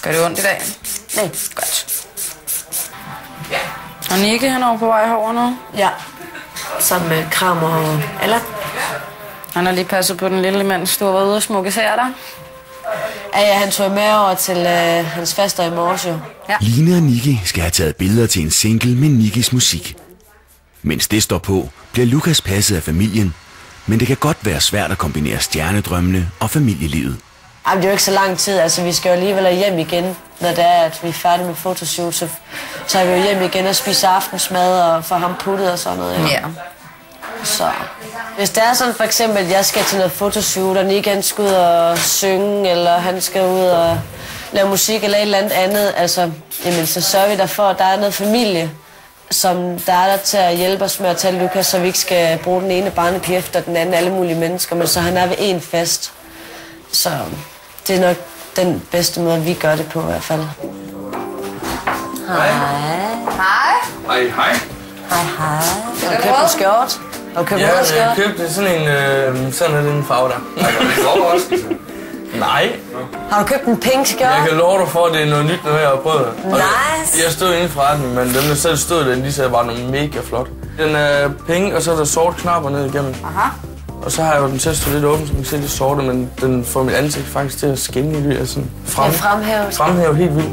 Gør det ondt i dag? Nej. Godt. Og Nicky, han er på vej herover nu? Ja. Sammen med Kram og Allan. Han har lige passet på den lille mand, du har været ude og smukke sager der. Ja, han tog med over til hans faster i morges jo. Ja. Line og Nicky skal have taget billeder til en single med Nickys musik. Mens det står på, bliver Lukas passet af familien, men det kan godt være svært at kombinere stjernedrømmene og familielivet. Jamen, det er jo ikke så lang tid, altså vi skal jo alligevel hjem igen, når det er, at vi er færdige med fotoshoot, så tager vi jo hjem igen og spiser aftensmad og får ham puttet og sådan noget. Ja. Så hvis det er sådan for eksempel, at jeg skal til noget fotoshoot, og Nick han skal ud og synge, eller han skal ud og lave musik eller et eller andet, altså, jamen, så sørger vi derfor, at der er noget familie, som der er der til at hjælpe os med at tage Lukas, så vi ikke skal bruge den ene barnepige efter den anden, alle mulige mennesker, men så han er ved en fest. Så det er nok den bedste måde, vi gør det på i hvert fald. Hej. Hej. Hej, hej. Hej, hej. Har du købt en skjort? Har du købt en skjort? Jeg købte sådan en farve der. Nej, det er ikke overraskelse. Nej. Har du købt en pink skjort? Jeg kan love dig for, at det er noget nyt, når jeg har prøvet det. Nice. Jeg stod inde fra den, men dem, der selv stod der, de sagde bare noget mega flot. Den er pink, og så er der sort knapper ned igennem. Aha. Og så har jeg jo den til at stå lidt åben, så man kan se det sorte, men den får mit ansigt faktisk til at skinne i det. Sådan fremhæve helt vildt.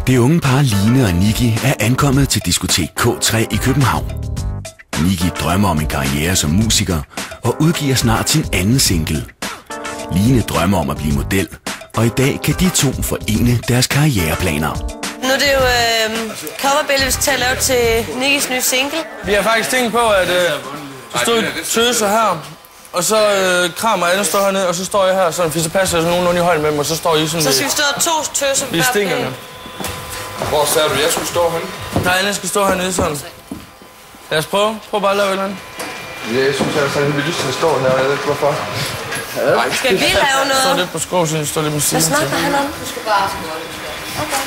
Det unge par Line og Nicky er ankommet til diskotek K3 i København. Nicky drømmer om en karriere som musiker og udgiver snart sin anden single. Line drømmer om at blive model, og i dag kan de to forene deres karriereplaner. Nu er det jo coverbillede, vi skal til at lave til Nickys nye single. Vi har faktisk tænkt på, at der stod tøser her, og så Kram og Anne står hernede, og så står jeg her sådan, for så passer jeg sådan nogenlunde i højden med dem, og så står I sådan Så skal vi stå 2 tøser på i stinkerne. Hvor sagde du, jeg skulle stå henne? Der er Anne skal stå hernede sådan. Lad os prøve. Prøv bare at lave et eller andet. Ja, jeg synes, jeg har lidt lyst til at stå her. Jeg ved ikke, hvorfor. Ja. Skal vi lave noget? Stå lidt på skrå, så står lidt musik. Hvad snakker han om? Du skal bare skrive det. Okay.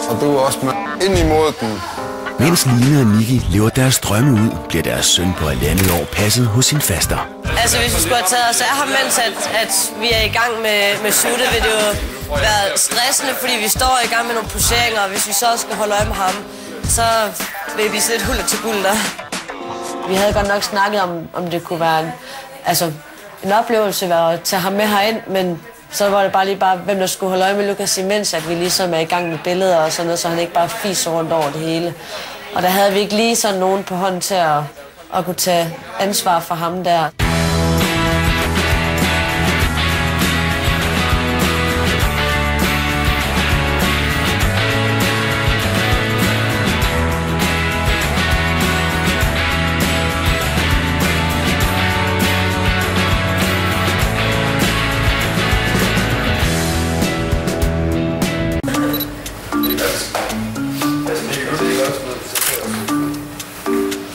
Og du er også med ind imod den. Mens Line og Nicky lever deres drømme ud, bliver deres søn på 1,5 år passet hos sin faster. Altså, hvis vi skulle have taget os af ham, mens at vi er i gang med shootet, vil det jo være stressende, fordi vi står i gang med nogle poseringer, og hvis vi så skal holde øje med ham, så vil vi lidt huller til bulter. Vi havde godt nok snakket om det kunne være en oplevelse at tage ham med herind, men så var det bare hvem der skulle holde øje med Lukas, imens at vi ligesom er i gang med billeder og sådan noget, så han ikke bare fiser rundt over det hele. Og der havde vi ikke lige sådan nogen på hånden til at kunne tage ansvar for ham der.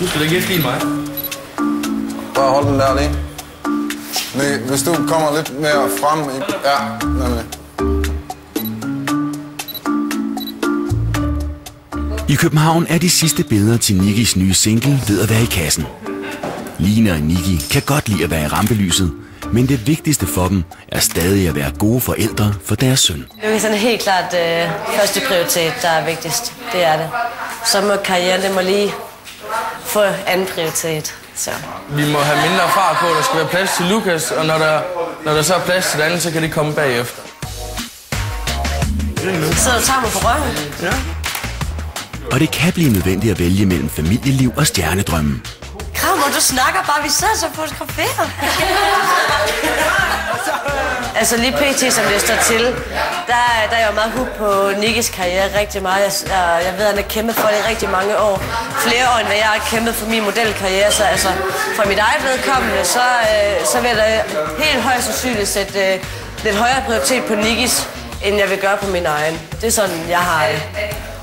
Du skal da ikke lide mig. Bare hold den der alene. Hvis du kommer lidt mere frem i... Ja, nemlig. I København er de sidste billeder til Nickys nye single ved at være i kassen. Line og Nicky kan godt lide at være i rampelyset, men det vigtigste for dem er stadig at være gode forældre for deres søn. Det er sådan helt klart første prioritet, der er vigtigst. Det er det. Så må karrieren, det må lige få anden prioritet. Så. Vi må have mindre fart på, der skal være plads til Lukas, og når der så er plads til det andet, så kan det komme bagefter. Så du tager mig på røven? Ja. Og det kan blive nødvendigt at vælge mellem familieliv og stjernedrømmen. Krammer, du snakker bare, vi sidder så fotograferet. Altså lige pt, som det står til, der er jeg jo meget hooked på Nickys karriere rigtig meget. Jeg ved, at han har kæmpet for det i rigtig mange år. Flere år, end jeg har kæmpet for min modelkarriere. Så altså, fra mit eget vedkommende, så vil jeg helt højst sandsynligt sætte lidt højere prioritet på Nickys, end jeg vil gøre på min egen. Det er sådan, jeg har det.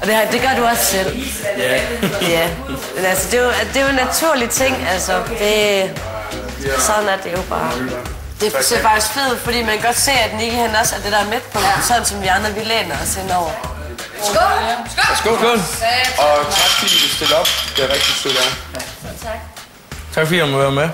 Og det gør du også selv. Ja. Ja. Men altså, det er jo en naturlig ting, altså. Sådan er det jo bare. Det ser faktisk fedt ud, fordi man kan godt se, at Nicky han også er det der midt på, sådan som vi andre, vi læner os henover. Skål. Skål. Og tak fordi du stillede op. Det er rigtig sødt af. Tak. Tak fordi jeg må være med.